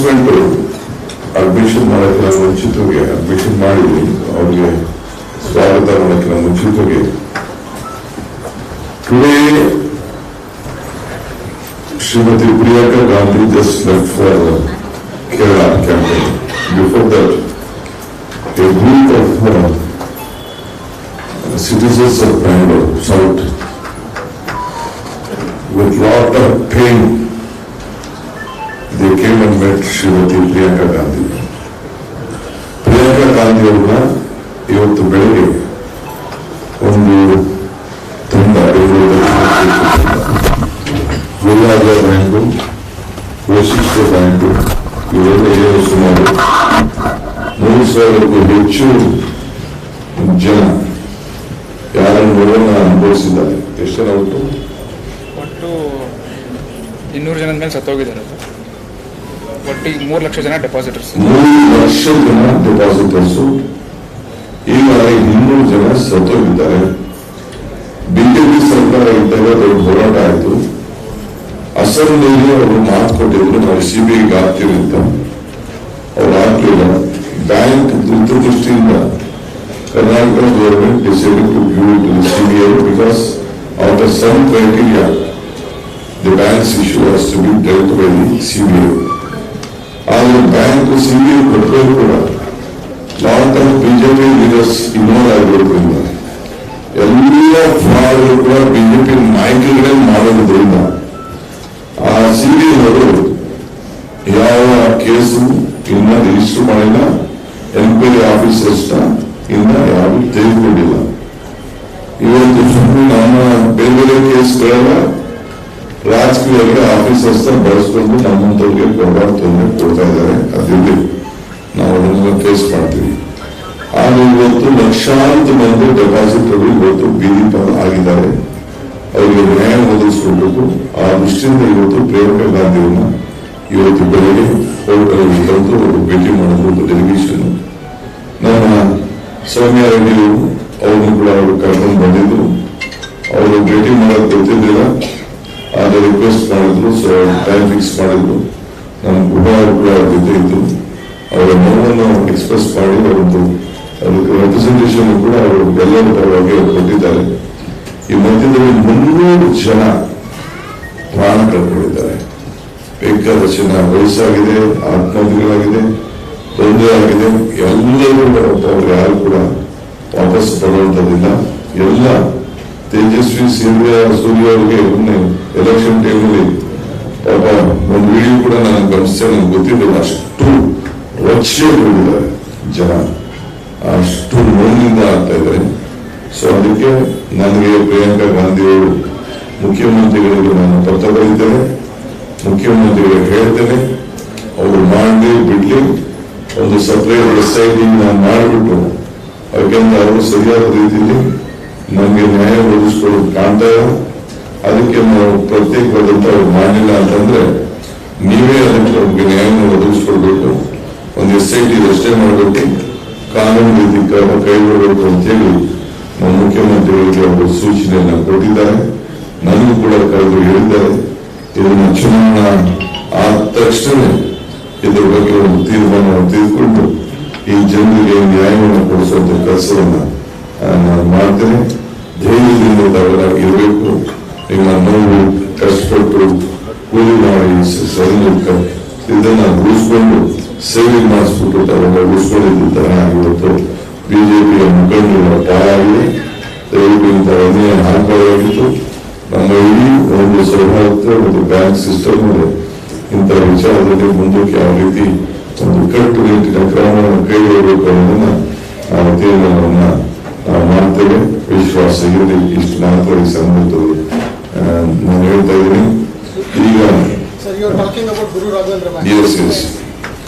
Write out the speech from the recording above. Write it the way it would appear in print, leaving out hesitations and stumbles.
Announcement admission ಮಾಡೋಕ್ಕಿಂತ ಮುಂಚಿತವಾಗಿ admission ಮಾಡಿ ಅವ್ರಿಗೆ ಸ್ವಾಗತ ಮಾಡೋಕ್ಕಿಂತ ಮುಂಚಿತವಾಗಿ today Shrimati Priyanka Gandhi just left for Kerala campaign. Before that, a group of citizens of Bangalore South with lot of pain they came and met Srimati Priyanka Gandhi. Priyanka Gandhi ಅವರನ್ನ ಇವತ್ತು ಬೆಳಗ್ಗೆ ಒಂದು ತಂಡ ಗುಲ್ಲಾಜ ಬ್ಯಾಂಕು ವಶಿಷ್ಠ ಬ್ಯಾಂಕು ಇವೆಲ್ಲ ಸುಮಾರು 3,000ಕ್ಕೂ ಹೆಚ್ಚು ಜನ ಯಾರನ್ನು ನೋಡೋಣ ಅನುಭವಿಸಿದ್ದಾರೆ. ಎಷ್ಟು ಜನ ಒಟ್ಟು 200 ಜನದ ಮೇಲೆ ಸತ್ತೋಗಿದ್ದಾರೆ. ಒಟ್ಟಿಗೆ 3 ಲಕ್ಷ ಜನ ಡೆಪಾಸಿಟರ್ಸ್. 3 ಲಕ್ಷ ಜನ ಡೆಪಾಸಿಟರ್ಸು ಈಗ 200 ಜನ ಸತ್ತೋಗಿದ್ದಾರೆ. ಬಿಜೆಪಿ ಸರ್ಕಾರ ಇದ್ದಾಗ ದೊಡ್ಡ ಹೋರಾಟ ಆಯಿತು. ಅಸೆಂಬ್ಲಿಯಲ್ಲಿ ಅವರು ಮಾತು ಕೊಟ್ಟಿದ್ರು, ನಾವು ಸಿಬಿಐಗೆ ಆಗ್ತೀವಿ ಅಂತ. ಅವ್ರು ಆಗ್ಲಿಲ್ಲ. ಬ್ಯಾಂಕ್ ದೃಷ್ಟಿಯಿಂದ Karnataka government decided to give it to the CBI because after some criteria the bank's issue has to be dealt by the CBI. ಆದರೆ ಬ್ಯಾಂಕ್ CBI ಕೊಟ್ಟರೂ ಕೂಡ lot of BJP leaders involve ಆಗಿರೋದ್ರಿಂದ ಎಲ್ಲ fraud ಕೂಡ BJP ನಾಯಕರುಗಳೇ ಮಾಡೋದ್ರಿಂದ ಆ CBI ಅವರು ಯಾವ ಕೇಸು ಇನ್ನ ರಿಜಿಸ್ಟರ್ ಮಾಡಿಲ್ಲ. ಎನ್ಕ್ವೈರಿ ಆಫೀಸರ್ಸ್ ಇನ್ನ ಯಾರು ತೆಗೆದುಕೊಂಡಿಲ್ಲ. ಇವತ್ತು ನಮ್ಮ ಬೇರೆ ಬೇರೆ ಕೇಸ್ಗಳೆಲ್ಲ ರಾಜಕೀಯ ಆಫೀಸರ್ಸ್ ಬಳಸ್ಕೊಂಡು ನಮ್ಮಂತವ್ರಿಗೆ ಕೊಡಬಾರ್ದು ತೊಂದರೆ ಕೊಡ್ತಾ ಇದ್ದಾರೆ. ಅದಿರಲಿ, ನಾವು ಅದನ್ನೆಲ್ಲ ಫೇಸ್ ಮಾಡ್ತೀವಿ. ಆದ್ರೆ ಇವತ್ತು ಲಕ್ಷಾಂತರ ಮಂದಿ ಡೆಪಾಸಿಟರ್ ಇವತ್ತು ಬೀದಿ ಆಗಿದ್ದಾರೆ. ಅವರಿಗೆ ನ್ಯಾಯ ಒದಗಿಸ್ಕೊಳ್ಬೇಕು. ಆ ದೃಷ್ಟಿಯಿಂದ ಇವತ್ತು ಪ್ರಿಯಾಂಕಾ ಗಾಂಧಿಯನ್ನ ಇವತ್ತು ಬೆಳಗ್ಗೆ ಕೋರ್ಟಲ್ಲಿ ತಂದು ಅವರು ಭೇಟಿ ಮಾಡೋದು ಡೆಲಿಗೇಷನ್. ನಮ್ಮ ಸೌಮ್ಯ ರೆಡ್ಡಿ ಅವ್ರನ್ನು ಕೂಡ ಅವರು ಕರ್ಕೊಂಡು ಬಂದಿದ್ರು. ಅವರು ಭೇಟಿ ಮಾಡೋದು ಗೊತ್ತಿದ್ದಿಲ್ಲ, ಆದರೆ ರಿಕ್ವೆಸ್ಟ್ ಮಾಡಿದ್ರು. ಸೊ ಟೈಮ್ ಫಿಕ್ಸ್ ಮಾಡಿದ್ರು. ನಮ್ಮ ಗುಬ್ಬ ಅವರು ಕೂಡ ಅವ್ರ ಜೊತೆ ಇದ್ರು. ಅವರ ನೋವನ್ನು ಎಕ್ಸ್ಪ್ರೆಸ್ ಮಾಡಿ ಅವರದ್ದು ಅದಕ್ಕೆ ರೆಪ್ರೆಸೆಂಟೇಷನ್ ಕೂಡ ಅವರು ಎಲ್ಲರ ಪರವಾಗಿ ಕೊಟ್ಟಿದ್ದಾರೆ. ಈ ಮಧ್ಯದಲ್ಲಿ 300 ಜನ ಪ್ರಾಣ ಕಳ್ಕೊಂಡಿದ್ದಾರೆ. ಬೇಕಾದ ಜನ ವಯಸ್ಸಾಗಿದೆ, ಆತ್ಮಹತ್ಯೆಗಳಾಗಿದೆ, ತೊಂದರೆ ಆಗಿದೆ. ಎಲ್ಲರೂ ಅವ್ರು ಯಾರು ಕೂಡ ವಾಪಸ್ ಬರುವಂತದಿಲ್ಲ. ಎಲ್ಲ ತೇಜಸ್ವಿ ಸೂರ್ಯ ಅವರಿಗೆ ಎಲೆಕ್ಷನ್ ಟೈಮಲ್ಲಿ ಪಾಪ ಒಂದು ವಿಡಿಯೋ ಕೂಡ ನಾನು ಗಮನಿಸ್ತೇನೆ, ನನಗೆ ಗೊತ್ತಿರಲಿಲ್ಲ. ಅಷ್ಟು ರಕ್ಷೆಗಳಿದ್ದಾರೆ ಜನ, ಅಷ್ಟು ನೋವಿನಿಂದ ಆಗ್ತಾ ಇದ್ದಾರೆ. ಸೊ ಅದಕ್ಕೆ ನನಗೆ ಪ್ರಿಯಾಂಕಾ ಗಾಂಧಿ ಅವರು ಮುಖ್ಯಮಂತ್ರಿಗಳಿಗೆ ನಾನು ಪತ್ರ ಬರೀತೇನೆ. ಮುಖ್ಯಮಂತ್ರಿಗಳಿಗೆ ಹೇಳ್ತೇನೆ, ಅವರು ಮಾಡಲಿ ಬಿಡ್ಲಿ, ಒಂದು ಸಪರೇಟ್ SIT ನಾನು ಮಾಡಿಬಿಟ್ಟು, ಯಾಕೆಂದ್ರೆ ಅವರು ಸರಿಯಾದ ರೀತಿಯಲ್ಲಿ ನಮಗೆ ನ್ಯಾಯ ಒದಗಿಸ್ಕೊಳ್ಳೋದು ಕಾಣ್ತಾ ಇಲ್ಲ. ಅದಕ್ಕೆ ನಾವು ಪ್ರತ್ಯೇಕವಾದಂತ ಅವ್ರು ಮಾಡಲಿಲ್ಲ ಅಂತಂದ್ರೆ ನೀವೇ ಅದಕ್ಕೆ ಅವ್ರಿಗೆ ನ್ಯಾಯವನ್ನು ಒದಗಿಸ್ಕೊಳ್ಬೇಕು. ಒಂದು SIT ಅಷ್ಟೇ ಮಾಡಬೇಕು, ಕಾನೂನು ರೀತಿ ಕೈಗೊಳ್ಳಬೇಕು ಅಂತೇಳಿ ನಮ್ಮ ಮುಖ್ಯಮಂತ್ರಿಗಳಿಗೆ ಅವರು ಸೂಚನೆಯನ್ನ ಕೊಟ್ಟಿದ್ದಾರೆ. ನನಗೂ ಕೂಡ ಕರೆದು ಹೇಳಿದ್ದಾರೆ. ಇದನ್ನ ಚುನಾವಣಾ ಆದ ತಕ್ಷಣ ಇದ್ರ ಬಗ್ಗೆ ಒಂದು ತೀರ್ಮಾನವನ್ನು ತೆಗೆದುಕೊಂಡು ಈ ಜನರಿಗೆ ನ್ಯಾಯವನ್ನು ಕೊಡಿಸುವಂತ ಕೆಲಸವನ್ನ ನಾನು ಮಾಡ್ತೇನೆ. ಧೈರ್ಯದಿಂದ ತಾವೆಲ್ಲ ಇರಬೇಕು. ನಿಮ್ಮ ನೋವು ಕಷ್ಟಪಟ್ಟು ಕೂಲಿ ಮಾಡಿ ಇದನ್ನ ಉಳಿಸ್ಕೊಂಡು ಸೇವಿಂಗ್ ಮಾಡಿಸ್ಬಿಟ್ಟು ತಾವೆಲ್ಲ ಉಳಿಸ್ಕೊಂಡಿದ್ದ ತರ ಇವತ್ತು ಬಿಜೆಪಿಯ ಮುಖಂಡರ ಪಾಲಾಗಿದೆ. ದಯವಿಟ್ಟು ಇಂಥ ಅನ್ಯಾಯ ಹಾಕಬೇಕಾಗಿತ್ತು. ನಮ್ಮ ಇಡೀ ಒಂದು ಸೌಹಾರ್ದ ಒಂದು ಬ್ಯಾಂಕ್ ಸಿಸ್ಟಮ್ ಇದೆ. ಇಂಥ ವಿಚಾರದಲ್ಲಿ ಮುಂದಕ್ಕೆ ಯಾವ ರೀತಿ ಒಂದು ಕಟ್ಟುನಿಟ್ಟಿನ ಕ್ರಮವನ್ನು ಕೈಗೊಳ್ಳಬೇಕು ಅನ್ನೋದನ್ನ ನಾವು ತೀರ್ಮಾನವನ್ನ ನಾವು ಮಾಡ್ತೇವೆ. ವಿಶ್ವಾಸ ಇರಲಿ. ಇಷ್ಟು ಮಾತ್ರ ಈ ಸಂದರ್ಭದಲ್ಲಿ ನಾನು ಹೇಳ್ತಾ ಇದ್ದೀನಿ. ಈಗ Sir, you are talking about Guru Raghavendra. yes.